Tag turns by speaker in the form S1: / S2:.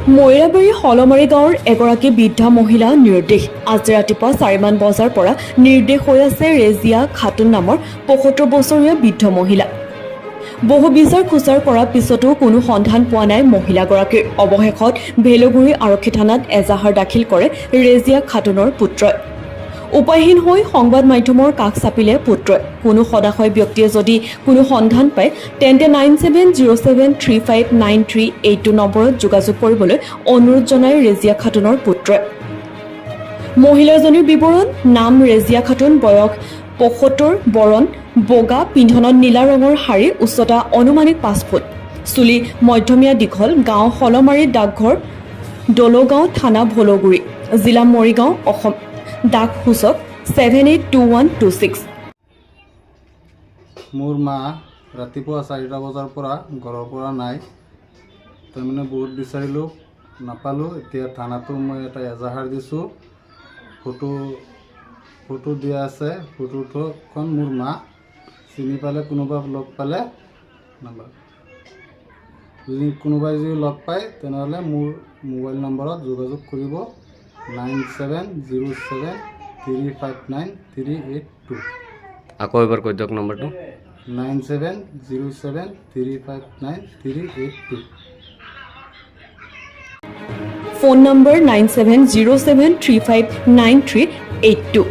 S1: মৈৰাবাৰী হলমাৰী গাঁৱৰ এগৰাকী বৃদ্ধা মহিলা নিৰ্দেশ। আজি ৰাতিপুৱা 4মান বজাৰ পৰা নিৰ্দেশ হৈ আছে ৰেজিয়া খাতুন নামৰ ৭৫ বছৰীয়া বৃদ্ধ মহিলা। বহু বিচাৰ খোচাৰ কৰাৰ পিছতো কোনো সন্ধান পোৱা নাই মহিলাগৰাকীৰ। অৱশেষত ভেলুগুৰি আৰক্ষী থানাত এজাহাৰ দাখিল কৰে ৰেজিয়া খাতুনৰ পুত্ৰই। উপায়হীন হৈ সংবাদ মাধ্যমৰ কাষ চাপিলে পুত্ৰই। কোনো সদাশয় ব্যক্তিয়ে যদি কোনো সন্ধান পায় তেন্তে 9707359382 নম্বৰত যোগাযোগ কৰিবলৈ অনুৰোধ জনায় ৰেজিয়া খাতুনৰ পুত্ৰই। মহিলাজনীৰ বিৱৰণ: নাম ৰেজিয়া খাতুন, বয়স ৭৫, বৰণ বগা, পিন্ধনত নীলা ৰঙৰ শাৰী, উচ্চতা অনুমানিক ৫ ফুট, চুলি মধ্যমীয়া দীঘল, গাঁও হলমাৰী, ডাকঘৰ দলগাঁও, থানা ভলগুৰি, জিলা মৰিগাঁও, অসম। ডাক সূচক 782126।
S2: মোৰ মা ৰাতিপুৱা 4টা বজাৰ পৰা ঘৰৰ পৰা নাই। তাৰমানে বহুত বিচাৰিলোঁ, নাপালোঁ। এতিয়া থানাতো মই এটা এজাহাৰ দিছোঁ। ফটো দিয়া আছে। ফটোখন মোৰ মা। চিনি পালে কোনোবা লগ পালে কোনোবাই যদি লগ পায় তেনেহ'লে মোৰ মোবাইল নম্বৰত যোগাযোগ কৰিব 9707359382।
S3: আকৌ এবাৰ কৈ দিয়ক নম্বৰটো।
S2: 9707359382।
S1: Phone number 9707359382।